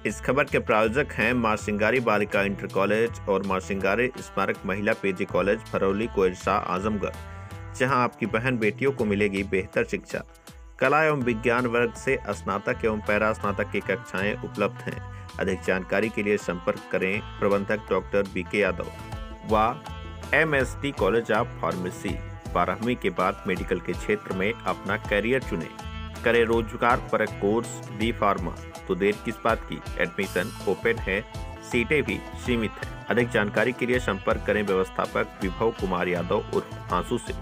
इस खबर के प्रायोजक हैं मां सिंगारी बालिका इंटर कॉलेज और मां सिंगारी स्मारक महिला पीजी कॉलेज फरौली कोइरसा आजमगढ़, जहां आपकी बहन बेटियों को मिलेगी बेहतर शिक्षा। कला एवं विज्ञान वर्ग से स्नातक एवं पैरा स्नातक की कक्षाएं उपलब्ध हैं। अधिक जानकारी के लिए संपर्क करें प्रबंधक डॉक्टर बीके यादव व MSD कॉलेज ऑफ फार्मेसी। 12वीं के बाद मेडिकल के क्षेत्र में अपना करियर चुनें। करें रोजगार परक कोर्स बी फार्मा, तो देर किस बात की। एडमिशन ओपन है, सीटें भी सीमित हैं। अधिक जानकारी के लिए संपर्क करें व्यवस्थापक विभव कुमार यादव उर्फ आंसू से।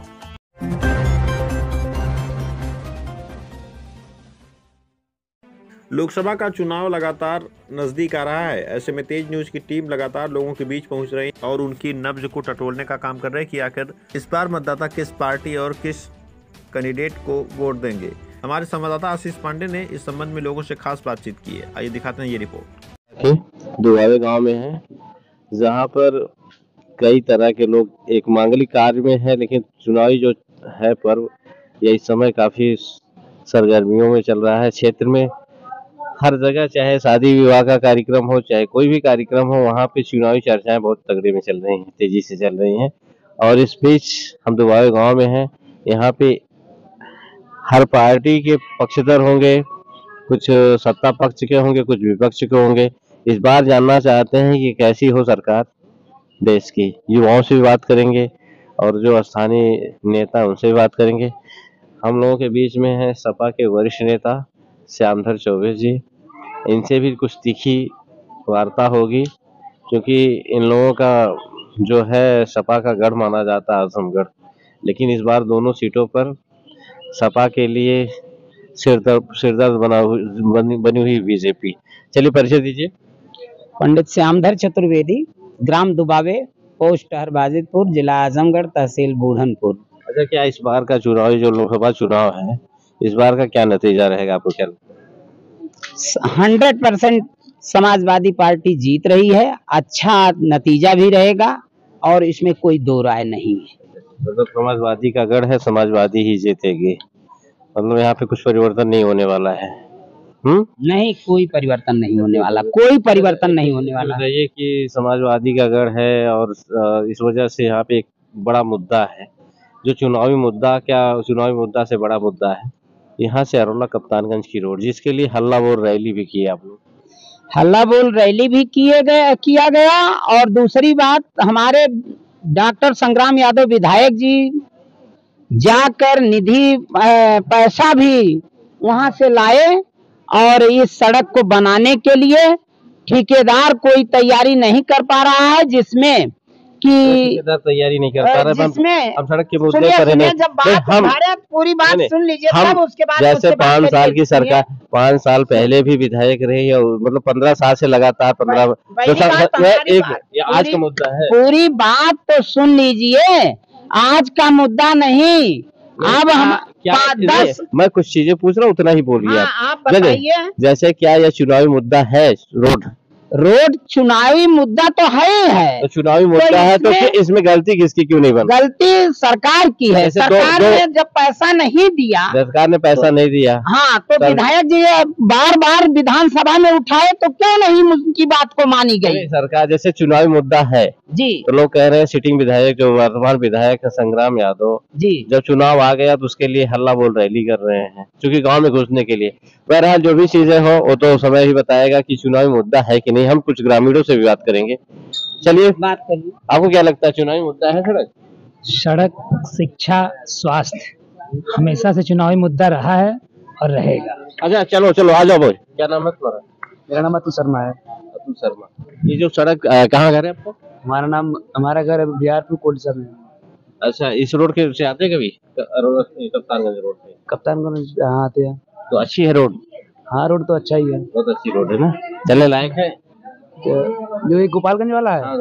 लोकसभा का चुनाव लगातार नजदीक आ रहा है। ऐसे में तेज न्यूज की टीम लगातार लोगों के बीच पहुंच रही है और उनकी नब्ज को टटोलने का काम कर रहे हैं कि आखिर इस बार मतदाता किस पार्टी और किस कैंडिडेट को वोट देंगे। हमारे संवाददाता आशीष पांडे ने इस संबंध में लोगों से खास बातचीत की है। आइए दिखाते हैं ये रिपोर्ट। दुआवे गांव में है, जहां पर कई तरह के लोग एक मांगलिक कार्य में है, लेकिन चुनावी जो है पर्व ये इस समय काफी सरगर्मियों में चल रहा है। क्षेत्र में हर जगह, चाहे शादी विवाह का कार्यक्रम हो, चाहे कोई भी कार्यक्रम हो, वहाँ पे चुनावी चर्चाएं बहुत तगड़े में चल रही हैं, तेजी से चल रही हैं। और इस बीच हम दुआवे गांव में हैं। यहाँ पे हर पार्टी के पक्षधर होंगे, कुछ सत्ता पक्ष के होंगे, कुछ विपक्ष के होंगे। इस बार जानना चाहते हैं कि कैसी हो सरकार देश की। युवाओं से भी बात करेंगे और जो स्थानीय नेता उनसे भी बात करेंगे। हम लोगों के बीच में है सपा के वरिष्ठ नेता श्यामधर चौबे जी। इनसे भी कुछ तीखी वार्ता होगी, क्योंकि इन लोगों का जो है सपा का गढ़ माना जाता है आजमगढ़, लेकिन इस बार दोनों सीटों पर सपा के लिए सिरदर्द बनी हुई बीजेपी। चलिए परिचय दीजिए। पंडित श्यामधर चतुर्वेदी, ग्राम दुबावे, पोस्ट हरबाजितपुर, जिला आजमगढ़, तहसील बूढ़नपुर। अच्छा, क्या इस बार का चुनाव जो लोकसभा चुनाव है, इस बार का क्या नतीजा रहेगा आपको क्या लगता है? 100% समाजवादी पार्टी जीत रही है। अच्छा नतीजा भी रहेगा और इसमें कोई दो राय नहीं है। मतलब समाजवादी का गढ़ है, समाजवादी ही जीतेगी। मतलब यहाँ पे कुछ परिवर्तन नहीं होने वाला है। नहीं, कोई परिवर्तन नहीं होने वाला, कोई परिवर्तन नहीं होने वाला। ये कि समाजवादी का गढ़ है और इस वजह से यहाँ पे एक बड़ा मुद्दा है, जो चुनावी मुद्दा से बड़ा मुद्दा है। यहाँ से अरोला कप्तानगंज की रोड, जिसके लिए हल्ला बोल रैली भी की आप लोग। हल्ला बोल रैली भी किया गया और दूसरी बात, हमारे डॉक्टर संग्राम यादव विधायक जी जाकर निधि पैसा भी वहां से लाए और इस सड़क को बनाने के लिए ठेकेदार कोई तैयारी नहीं कर पा रहा है, जिसमें कि तैयारी नहीं कर पा रहा है। हम सड़क के मुद्दे पर पूरी बात सुन लीजिए, तब उसके बाद जैसे 5 साल की सरकार, 5 साल पहले भी विधायक रही है, मतलब 15 साल से लगातार 15 आज का मुद्दा है। पूरी बात तो सुन लीजिए, आज का मुद्दा नहीं। अब हम 10 मैं कुछ चीजें पूछ रहा हूँ, उतना ही बोलिए आप बताइए। जैसे क्या यह चुनावी मुद्दा है? रोड चुनावी मुद्दा तो है तो चुनावी मुद्दा है तो इसमें गलती किसकी क्यों नहीं बनी? गलती सरकार की है। सरकार ने जब पैसा नहीं दिया, सरकार ने पैसा नहीं दिया, हाँ, तो विधायक जी बार बार विधानसभा में उठाए तो क्यों नहीं उनकी बात को मानी गई? सरकार जैसे चुनावी मुद्दा है जी, तो लोग कह रहे हैं सिटिंग विधायक जो वर्तमान विधायक है संग्राम यादव जी, जब चुनाव आ गया तो उसके लिए हल्ला बोल रैली कर रहे हैं, क्योंकि गाँव में घुसने के लिए। बहरहाल जो भी चीजें हो वो तो समय ही बताएगा कि चुनावी मुद्दा है कि नहीं। हम कुछ ग्रामीणों से भी बात करेंगे। चलिए बात करिए, आपको क्या लगता है चुनावी मुद्दा है सड़क, शिक्षा, स्वास्थ्य हमेशा से चुनावी मुद्दा रहा है और रहेगा। अच्छा चलो आ जाओ भाई। क्या नाम है तुम्हारा? मेरा नाम अतुल शर्मा है। अतुल शर्मा, ये जो सड़क कहाँ घर है आपको? हमारा घर बिहारपुर कोटसा में। अच्छा, इस रोड के से आते हैं कभी? कप्तानगंज रोड पे? कप्तानगंज आते हैं। तो अच्छी है रोड? हाँ, रोड तो अच्छा ही है, बहुत अच्छी रोड है ना, चलने लायक है। जो ये गोपालगंज वाला है? हाँ,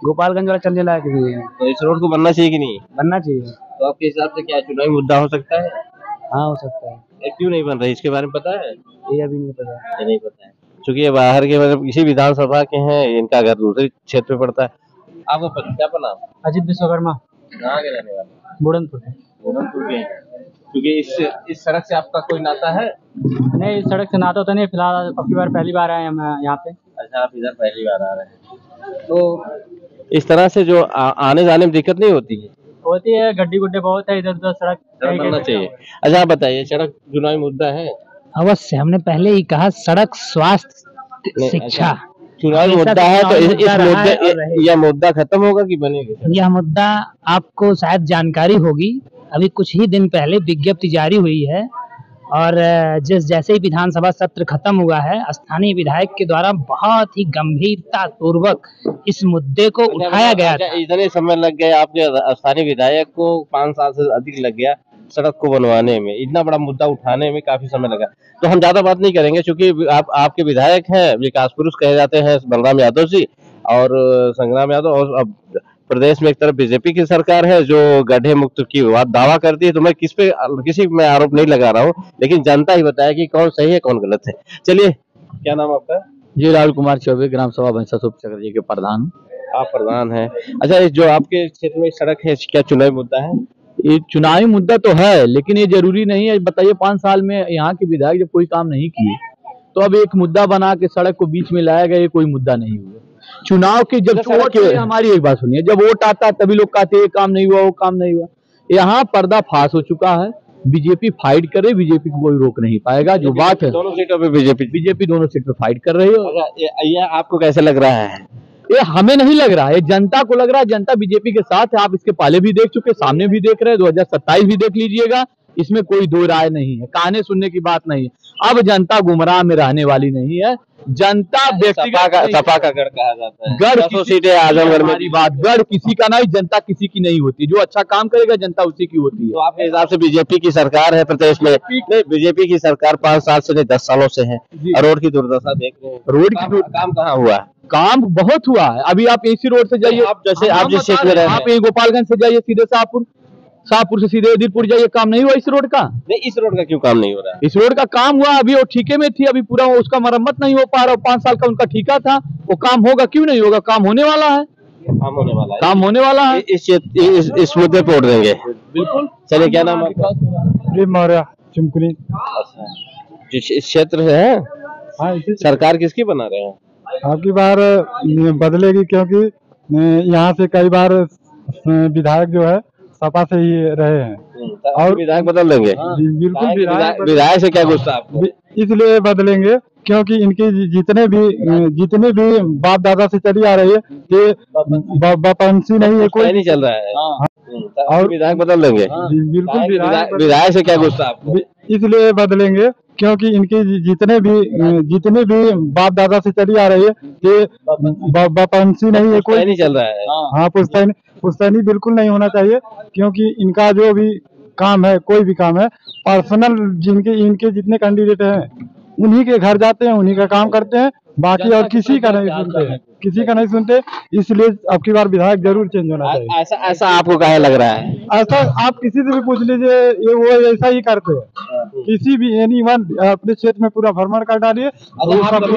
गोपालगंज वाला चलने लायक नहीं है। तो इस रोड को बनना चाहिए कि नहीं? बनना चाहिए। तो आपके हिसाब से क्या चुनावी मुद्दा हो सकता है? हाँ, हो सकता है। क्यों नहीं बन रही, इसके बारे में पता है? ये अभी नहीं पता। नहीं पता है, क्योंकि ये बाहर के, मतलब किसी विधानसभा के हैं, इनका घर दूसरे क्षेत्र में पड़ता है। आपको क्या नाम? अजित विश्वकर्मा। कहाँ के रहने वाले? बूढ़नपुर के। क्योंकि इस सड़क से आपका कोई नाता है? नहीं, इस सड़क से नाता तो नहीं, फिलहाल अब की बार पहली बार आए हम यहाँ पे। अच्छा, आप इधर पहली बार आ रहे हैं, तो इस तरह से जो आने जाने में दिक्कत नहीं होती है? होती है, गड्ढे गुड्ढे बहुत है इधर उधर, सड़क बनना चाहिए। अच्छा, आप बताइए, सड़क चुनावी मुद्दा है? अवश्य, हमने पहले ही कहा, सड़क, स्वास्थ्य, शिक्षा चुनावी मुद्दा है, तो इस मुद्दे यह मुद्दा खत्म होगा कि बनेगा? यह मुद्दा, आपको शायद जानकारी होगी, अभी कुछ ही दिन पहले विज्ञप्ति जारी हुई है और जैसे ही विधानसभा सत्र खत्म हुआ है, स्थानीय विधायक के द्वारा बहुत ही गंभीरता पूर्वक इस मुद्दे को उठाया गया था। इतने समय लग गए आपके स्थानीय विधायक को, 5 साल से अधिक लग गया सड़क को बनवाने में, इतना बड़ा मुद्दा उठाने में काफी समय लगा। तो हम ज्यादा बात नहीं करेंगे, क्योंकि आपके विधायक हैं, विकास पुरुष कहे जाते हैं बलराम यादव जी और संग्राम यादव, और अब प्रदेश में एक तरफ बीजेपी की सरकार है जो गड्ढे मुक्त की दावा करती है। तो मैं किसी में आरोप नहीं लगा रहा हूँ, लेकिन जनता ही बताया कि कौन सही है कौन गलत है। चलिए, क्या नाम आपका? जी, राहुल कुमार चौबे, ग्राम सभा भैंसासुर चक्र जी के प्रधान। आप प्रधान हैं? अच्छा, जो आपके क्षेत्र में सड़क है, क्या चुनावी मुद्दा है? ये चुनावी मुद्दा तो है, लेकिन ये जरूरी नहीं है। बताइए, 5 साल में यहाँ के विधायक जब कोई काम नहीं किए, तो अब एक मुद्दा बना के सड़क को बीच में लाया गया, ये कोई मुद्दा नहीं हुआ। चुनाव की जब वोट, हमारी एक बात सुनिए, जब वोट आता है तभी लोग कहते हैं ये काम नहीं हुआ, वो काम नहीं हुआ। यहाँ पर्दा फाश हो चुका है। बीजेपी फाइट करे, बीजेपी को कोई रोक नहीं पाएगा। जो बात है, दोनों सीटों पे बीजेपी दोनों सीट पे फाइट कर रही है। ये आपको कैसे लग रहा है? ये हमें नहीं लग रहा है, जनता को लग रहा है। जनता बीजेपी के साथ है। आप इसके पहले भी देख चुके, सामने भी देख रहे हैं, 2027 भी देख लीजिएगा। इसमें कोई दो राय नहीं है, कहने सुनने की बात नहीं है। अब जनता गुमराह में रहने वाली नहीं है। जनता सपा का गढ़ कहा जाता है। गढ़ सीटें आजमगढ़ में, बात गढ़ किसी का नहीं, जनता किसी की नहीं होती। जो अच्छा काम करेगा जनता उसी की होती है। तो आपके हिसाब से बीजेपी की सरकार है प्रदेश में? बीजेपी की सरकार 5 साल से नहीं 10 सालों से है। रोड की दुर्दशा देख रहे हैं। रोड की काम कहाँ हुआ? काम बहुत हुआ है। अभी आप इसी रोड से जाइए, आप जिस क्षेत्र में रहे हैं, आप गोपालगंज से जाइए सीधे शाहपुर से सीधे उदिरपुर जाइए, काम नहीं हुआ इस रोड का? नहीं, इस रोड का क्यों काम नहीं हो रहा है? इस रोड का काम हुआ, अभी वो ठेके में थी, अभी पूरा उसका मरम्मत नहीं हो पा रहा। 5 साल का उनका ठेका था, वो काम होगा, क्यों नहीं होगा? काम होने वाला है, काम होने वाला है, काम होने वाला है। इस मुद्दे पे वोट देंगे। बिल्कुल। चलिए, क्या नाम आपका? मौर्य चिमकुनी। इस क्षेत्र है, सरकार किसकी बना रहे हैं? आपकी बार बदलेगी, क्योंकि यहाँ से कई बार विधायक जो है सपा से ही रहे हैं और विधायक बदल देंगे। बिल्कुल, विधायक से क्या गुस्सा आपको? इसलिए बदलेंगे क्योंकि इनकी जितने भी बाप दादा से चली आ रही है, ये वापसी नहीं है, कोई नहीं चल रहा है। और विधायक बदल देंगे। बिल्कुल, विधायक से क्या गुस्सा आपको? इसलिए बदलेंगे क्योंकि इनकी जितने भी बाप दादा से चली आ रही है, ये वापसी नहीं है, कोई नहीं चल रहा है। हाँ, पुश्तैनी बिल्कुल नहीं होना चाहिए, क्योंकि इनका जो भी काम है, कोई भी काम है, पर्सनल इनके जितने कैंडिडेट हैं उन्हीं के घर जाते हैं, उन्हीं का काम करते हैं, बाकी और किसी का नहीं सुनते। इसलिए अब की बार विधायक जरूर चेंज होना चाहिए। ऐसा आपको काहे लग रहा है? ऐसा आप किसी से भी पूछ लीजिए, ये वो ऐसा ही करते हैं। किसी भी एनीवन अपने क्षेत्र में पूरा भ्रमण कर डालिए।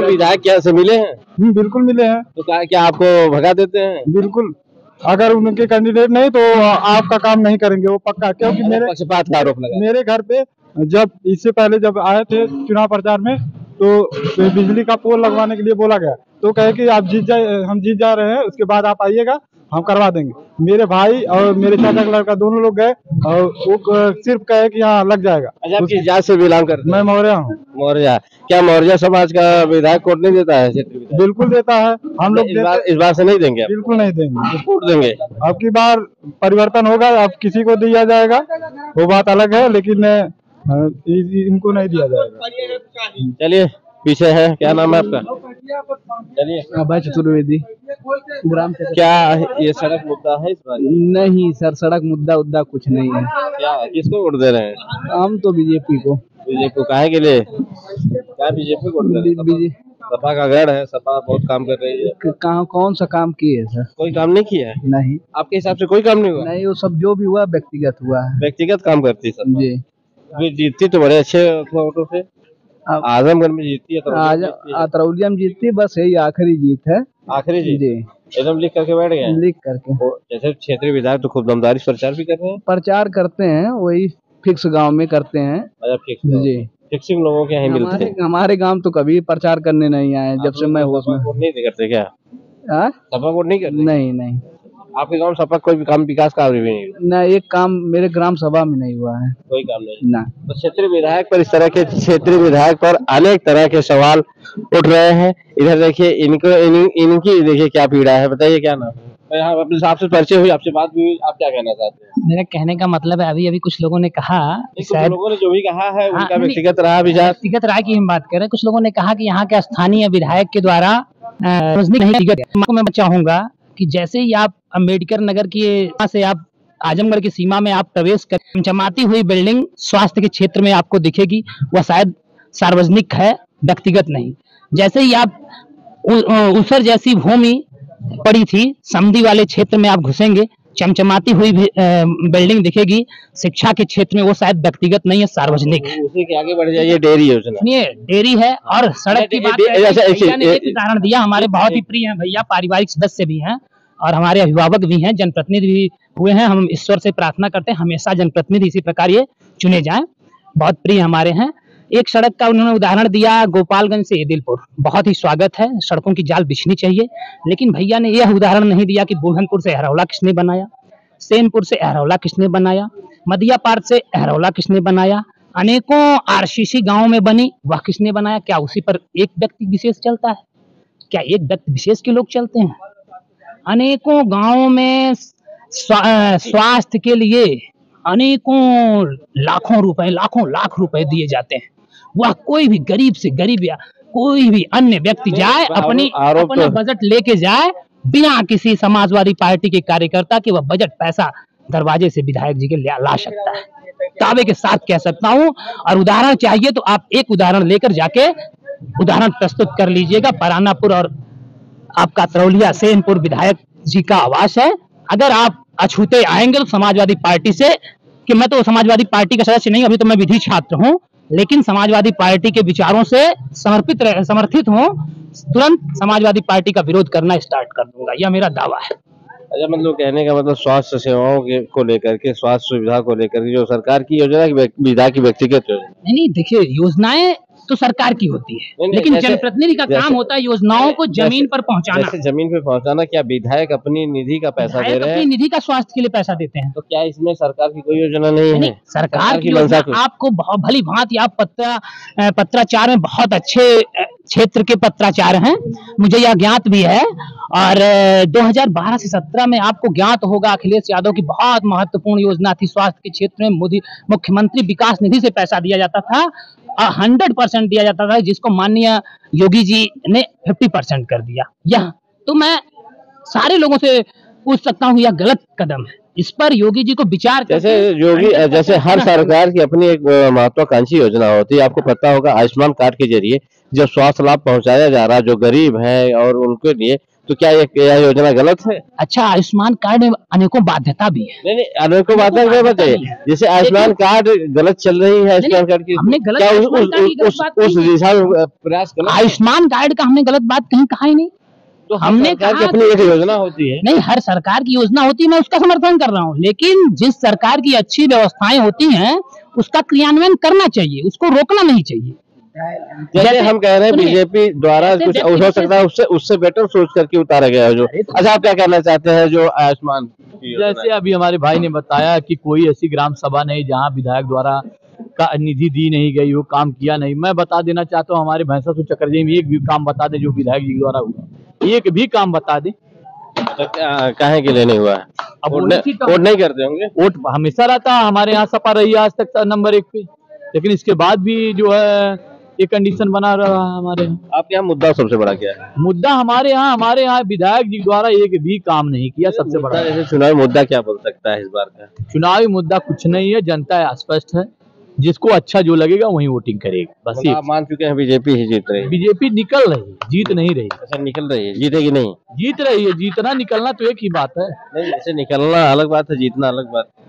विधायक क्या से मिले हैं? बिल्कुल मिले हैं। तो क्या आपको भगा देते हैं? बिल्कुल, अगर उनके कैंडिडेट नहीं तो आपका काम नहीं करेंगे वो पक्का, क्योंकि मेरे घर पे जब इससे पहले जब आए थे चुनाव प्रचार में, तो बिजली का पोल लगवाने के लिए बोला गया, तो कहे कि आप हम जीत जा रहे हैं, उसके बाद आप आइएगा, हम करवा देंगे। मेरे भाई और मेरे चाचा का लड़का दोनों लोग गए और वो सिर्फ कहे कि हाँ लग जाएगा। अच्छा, किस जात से बिलोंग करते हैं? मैं मौर्य हूँ। मौर्य? क्या मौर्य समाज का विधायक वोट नहीं देता है? बिल्कुल देता है। हम लोग इस बार से नहीं देंगे? बिल्कुल नहीं देंगे, वोट देंगे। अब की बार परिवर्तन होगा, अब किसी को दिया जाएगा वो बात अलग है, लेकिन इनको नहीं दिया जाएगा। चलिए, पीछे है, क्या नाम है आपका? चलिए, अभय चतुर्वेदी, ग्राम। क्या ये सड़क मुद्दा है इस बार? नहीं सर, सड़क मुद्दा कुछ नहीं है। क्या, किसको वोट दे रहे हैं? हम तो बीजेपी को। बीजेपी को काहे के लिए? क्या बीजेपी को वोट दे रहे हैं? सपा का गढ़ है, सपा बहुत काम कर रही है। कौन सा काम किए है सर? कोई काम नहीं किया है? नहीं। आपके हिसाब से कोई काम नहीं हुआ? नहीं, वो सब जो भी हुआ व्यक्तिगत हुआ है। व्यक्तिगत काम करती है सपा जी। जीतती तो बड़े अच्छे वोटों से, आजमगढ़ में जीतती है, अतरौलिया में जीतती, बस यही आखिरी जीत है। आखिरी जीत? जी, एकदम लिख करके बैठ गए। लिख करके। जैसे क्षेत्रीय विधायक तो खूब दमदारी प्रचार भी कर रहे हैं। प्रचार करते हैं, वही फिक्स गांव में करते हैं अच्छा फिक्स जी। फिक्सिंग लोगों के यहाँ मिलते हैं। हमारे गांव तो कभी प्रचार करने नहीं आए जब से मैं होश में। नहीं करते क्या? सपा वोट नहीं करते? नहीं आपके गांव में सपा कोई भी काम विकास का भी नहीं? ना, एक काम मेरे ग्राम सभा में नहीं हुआ है, कोई काम नहीं ना। तो क्षेत्रीय विधायक पर इस तरह के क्षेत्रीय विधायक पर अनेक तरह के सवाल उठ रहे हैं। इधर देखिए इनकी देखिए क्या पीड़ा है, बताइए क्या नाम है? यहाँ अपने आपसे परिचय हुई, आपसे बात हुई, आप क्या कहना चाहते हैं? मेरा कहने का मतलब है अभी कुछ लोगों ने कहा, शायद लोगों ने जो भी कहा है उनका व्यक्तिगत रहा विचार, व्यक्तिगत राय की हम बात कर रहे हैं। कुछ लोगों ने कहा कि यहाँ के स्थानीय विधायक के द्वारा मैं चाहूंगा कि जैसे ही आप अम्बेडकर नगर की से आप आजमगढ़ की सीमा में आप प्रवेश कर, चमचमाती हुई बिल्डिंग स्वास्थ्य के क्षेत्र में आपको दिखेगी, वह शायद सार्वजनिक है, व्यक्तिगत नहीं। जैसे ही आप उसर जैसी भूमि पड़ी थी समधी वाले क्षेत्र में आप घुसेंगे, चमचमाती हुई बिल्डिंग दिखेगी शिक्षा के क्षेत्र में, वो शायद व्यक्तिगत नहीं है, सार्वजनिक है। उसी के आगे बढ़ जाइए, डेयरी योजना। सुनिए, डेयरी है और सड़क की बात भैया ने एक उदाहरण दिया, हमारे बहुत ही प्रिय हैं भैया, पारिवारिक सदस्य भी हैं और हमारे अभिभावक भी हैं, जनप्रतिनिधि भी हुए हैं। हम ईश्वर से प्रार्थना करते हैं हमेशा जनप्रतिनिधि इसी प्रकार ये चुने जाएं, बहुत प्रिय हमारे हैं। एक सड़क का उन्होंने उदाहरण दिया गोपालगंज से एदिलपुर, बहुत ही स्वागत है, सड़कों की जाल बिछनी चाहिए, लेकिन भैया ने यह उदाहरण नहीं दिया कि बुरहानपुर से अहरौला किसने बनाया, सेनपुर से अहरौला किसने बनाया, मदिया पार्क से अहरौला किसने बनाया, अनेकों आरसीसी गांव में बनी, वह किसने बनाया? क्या उसी पर एक व्यक्ति विशेष चलता है? क्या एक व्यक्ति विशेष के लोग चलते हैं? अनेकों गांवों में स्वास्थ्य के लिए अनेकों लाखों रुपए, लाखों लाख रुपए दिए जाते हैं, वह कोई भी गरीब से गरीब या कोई भी अन्य व्यक्ति जाए अपना बजट लेके जाए बिना किसी समाजवादी पार्टी के कार्यकर्ता के, वह बजट पैसा दरवाजे से विधायक जी के ला सकता है, दावे के साथ कह सकता हूं। और उदाहरण चाहिए तो आप एक उदाहरण लेकर जाके उदाहरण प्रस्तुत कर लीजिएगा। परानापुर और आपका तरौलिया सेनपुर विधायक जी का आवास है। अगर आप अछूते आएंगे तो समाजवादी पार्टी से, कि मैं तो समाजवादी पार्टी का सदस्य नहीं, अभी तो मैं विधि छात्र हूं, लेकिन समाजवादी पार्टी के विचारों से समर्थित हूं, तुरंत समाजवादी पार्टी का विरोध करना स्टार्ट कर दूंगा, यह मेरा दावा है। अच्छा, मतलब कहने का मतलब स्वास्थ्य सेवाओं को लेकर के, स्वास्थ्य सुविधा को लेकर के जो सरकार की योजना की विधायक की व्यक्तिगत योजना? नहीं, देखिए योजनाएं तो सरकार की होती है, लेकिन जनप्रतिनिधि का काम होता है योजनाओं को जमीन पर पहुंचाना। जमीन पे पहुंचाना। क्या विधायक अपनी निधि का पैसा दे रहे हैं? अपनी निधि का स्वास्थ्य के लिए पैसा देते हैं। तो क्या इसमें सरकार की कोई योजना नहीं है? सरकार की योजना आपको भली भांति, आप पत्राचार में बहुत अच्छे क्षेत्र के पत्राचार हैं, मुझे यह ज्ञात भी है। और 2012 से 17 में आपको ज्ञात होगा अखिलेश यादव की बहुत महत्वपूर्ण योजना थी स्वास्थ्य के क्षेत्र में, मुख्यमंत्री विकास निधि से पैसा दिया जाता था, 100% दिया जाता था, जिसको माननीय योगी जी ने 50% कर दिया। यह तो मैं सारे लोगों से पूछ सकता हूँ, यह गलत कदम है, इस पर योगी जी को विचार जैसे हर सरकार की अपनी एक महत्वाकांक्षी योजना होती है। आपको पता होगा आयुष्मान कार्ड के जरिए जब स्वास्थ्य लाभ पहुंचाया जा रहा है जो गरीब है और उनके लिए, तो क्या यह योजना गलत है? अच्छा, आयुष्मान कार्ड में अनेकों बाध्यता भी है। नहीं, अनेकों बाध्यता बताइए। जैसे आयुष्मान कार्ड गलत चल रही है, आयुष्मान कार्ड की हमने गलत उस दिशा में प्रयास कर, आयुष्मान कार्ड का हमने गलत बात कहीं कहा ही नहीं। तो हमने कहा अपनी एक योजना होती है। नहीं, हर सरकार की योजना होती है, मैं उसका समर्थन कर रहा हूँ, लेकिन जिस सरकार की अच्छी व्यवस्थाएं होती हैं उसका क्रियान्वयन करना चाहिए, उसको रोकना नहीं चाहिए। जैसे हम कह रहे हैं बीजेपी द्वारा कुछ हो सकता है उससे बेटर सोच करके उतारा गया है जो। अच्छा, आप क्या कहना चाहते हैं जो आयुष्मान? जैसे अभी हमारे भाई ने बताया कि कोई ऐसी ग्राम सभा नहीं जहां विधायक द्वारा का निधि दी नहीं गई, वो काम किया नहीं। मैं बता देना चाहता हूँ हमारे भैंसा चक्रजी में एक भी काम बता दे जो विधायक जी द्वारा हुआ, एक भी काम बता दे। तो काहे के लिए नहीं हुआ है? अब वोट नहीं करते होंगे? वोट हमेशा रहता है हमारे यहाँ, सपा रही आज तक नंबर 1 पे, लेकिन इसके बाद भी जो है ये कंडीशन बना रहा हमारे यहाँ। आपके यहाँ मुद्दा सबसे बड़ा क्या है? मुद्दा हमारे यहाँ विधायक जी द्वारा एक भी काम नहीं किया, सबसे बड़ा। जैसे चुनावी मुद्दा क्या बोल सकता है इस बार का? चुनावी मुद्दा कुछ नहीं है, जनता स्पष्ट है, जिसको अच्छा जो लगेगा वही वोटिंग करेगा, बस। आप मान चुके हैं बीजेपी ही जीत रही है? बीजेपी निकल रही है, जीत नहीं रही। अच्छा, निकल रही है, जीतेगी नहीं? जीत रही है, जीतना निकलना तो एक ही बात है। नहीं, जैसे निकलना अलग बात है, जीतना अलग बात है।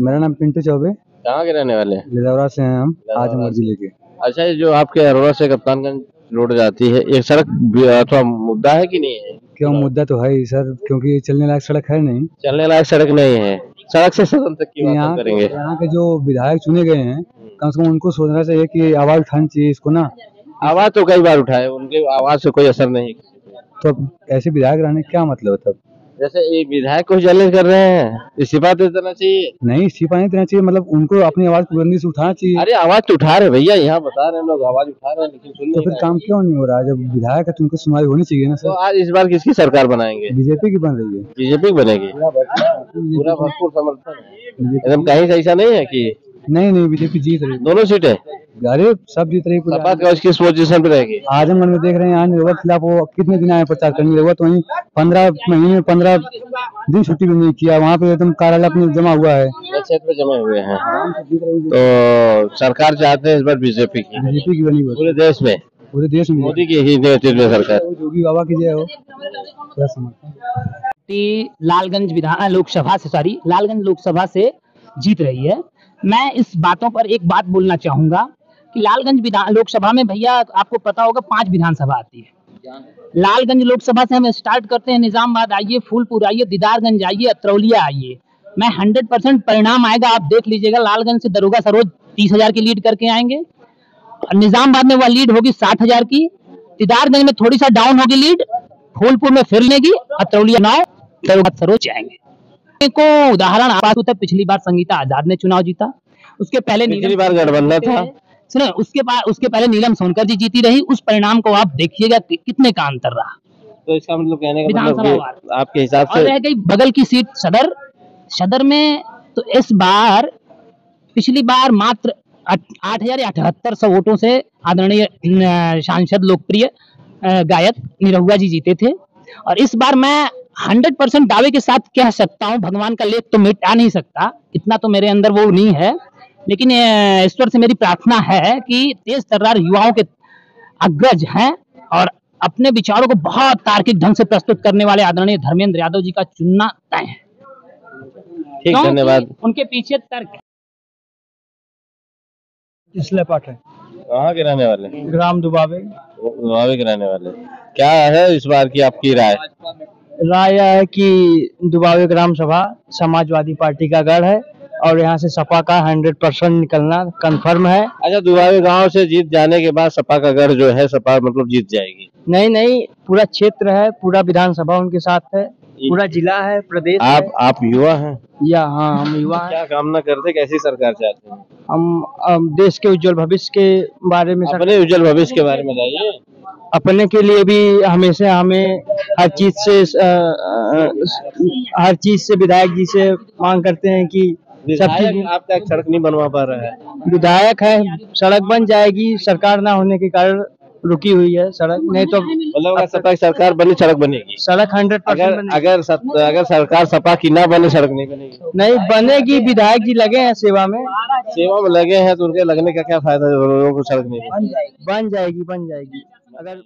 मेरा नाम पिंटू चौबे। कहाँ के रहने वाले हैं? लिलौरा से हैं हम, आजमगढ़ जिले के। अच्छा, ये जो आपके अरोड़ा से कप्तानगंज रोड जाती है, एक सड़क अथवा मुद्दा है कि नहीं है? क्यों मुद्दा तो है ही सर, क्योंकि चलने लायक सड़क है नहीं। चलने लायक सड़क नहीं है, सड़क से सदन तक की बात हम करेंगे। यहाँ के जो विधायक चुने गए हैं, कम से कम उनको सोचना चाहिए कि आवाज उठानी चाहिए इसको ना। आवाज तो कई बार उठाए, उनके आवाज से कोई असर नहीं। तो अब ऐसे विधायक रहने का क्या मतलब है तब? जैसे ये विधायक को चैलेंज कर रहे हैं, इस्तीफा दे देना चाहिए। नहीं, इस्तीफा नहीं देना चाहिए, मतलब उनको अपनी आवाज बुलंदी से उठाना चाहिए। अरे आवाज तो उठा रहे भैया, यहाँ बता रहे हैं लोग आवाज उठा रहे हैं, लेकिन सुन तो फिर काम क्यों नहीं हो रहा है? जब विधायक है तो उनकी सुनवाई होनी चाहिए ना तो सर। आज इस बार किसकी सरकार बनाएंगे? बीजेपी की बन रही है। बीजेपी बनेगी, पूरा भरपूर समर्थन है। एकदम कहीं से ऐसा नहीं है कि नहीं, बीजेपी जीत रही है। दोनों सीटें अरे सब जीत रही है। सपा का किस पोजीशन पे रहेगी? आजमगढ़ में देख रहे हैं, यहाँ निरहुआ के खिलाफ वो कितने दिन आए प्रचार करने, निरहुआ तो वहीं 15 महीने में 15 दिन छुट्टी भी नहीं किया, वहाँ पे एकदम कार्यालय अपने जमा हुआ है, क्षेत्र में जमे हुए हैं। तो सरकार चाहते हैं इस बार बीजेपी की बनी हुई पूरे देश में मोदी की ही नेतृत्व में सरकार। योगी बाबा की जय हो। पूरा समर्थन। लालगंज लोकसभा से जीत रही है। मैं इस बातों पर एक बात बोलना चाहूंगा कि लालगंज लोकसभा में भैया आपको पता होगा 5 विधानसभा आती है। लालगंज लोकसभा से हम स्टार्ट करते हैं, निजामबाद आइए, फूलपुर आइए, दीदारगंज आइए, अतरौलिया आइए। मैं 100% परिणाम आएगा, आप देख लीजिएगा। लालगंज से दरोगा सरोज 30,000 की लीड करके आएंगे, निजामबाद में वह लीड होगी 60,000 की, दीदारगंज में थोड़ी सा डाउन होगी लीड, फूलपुर में फिर लेगी, अतरौलिया 9, दरोगा सरोज आएंगे। को उदाहरण आपात होता है, पिछली बार संगीता आजाद ने चुनाव जीता, उसके पहले पिछली बार गठबंधन था, सुनो, उसके पहले नीलम सोनकर जी जीती रही। उस परिणाम को आप देखिएगा कि कितने का अंतर रहा। तो इसका मतलब कहने का मतलब आपके हिसाब से। और रह गई बगल की सीट सदर में, तो इस बार पिछली बार मात्र 8,000 या 7,800 वोटों से आदरणीय सांसद लोकप्रिय गायक निरहुआ जी जीते थे। और इस बार मैं 100% दावे के साथ कह सकता हूं, भगवान का लेख तो मिटा नहीं सकता, इतना तो मेरे अंदर वो नहीं है, लेकिन ईश्वर से मेरी प्रार्थना है कि तेज तर्रार युवाओं के अग्रज हैं और अपने विचारों को बहुत तार्किक ढंग से प्रस्तुत करने वाले आदरणीय धर्मेंद्र यादव जी का चुनना तय है। ठीक, धन्यवाद। उनके पीछे तर्क है। इसलिए पाठ है। कहाँ के रहने वाले? ग्राम दुबावे के रहने वाले। क्या है इस बार की आपकी राय? राय यह है कि दुबावे ग्राम सभा समाजवादी पार्टी का गढ़ है और यहाँ से सपा का 100% निकलना कंफर्म है। अच्छा, दुबावे गांव से जीत जाने के बाद सपा का गढ़ जो है, सपा मतलब जीत जाएगी? नहीं, पूरा क्षेत्र है, पूरा विधानसभा उनके साथ है, पूरा जिला है, प्रदेश आप युवा हैं? हाँ, हम युवा हैं। क्या कामना करते, कैसी सरकार चाहते हैं? हम देश के उज्जवल भविष्य के बारे में, अपने उज्जवल भविष्य के बारे में बताइए। अपने के लिए भी हमेशा हमें हर चीज से विधायक जी से मांग करते हैं कि विधायक आप तक सड़क नहीं बनवा पा रहा है। विधायक है, सड़क बन जाएगी, सरकार ना होने के कारण रुकी हुई है सड़क, नहीं तो मतलब अगर सपा की सरकार बनी सड़क बनेगी? सड़क 100% अगर सरकार सपा की ना बने सड़क नहीं बनेगी? नहीं बनेगी। विधायक जी लगे हैं सेवा में लगे हैं, तो उनके लगने का क्या फायदा, लोगों को सड़क नहीं बन जाएगी। अगर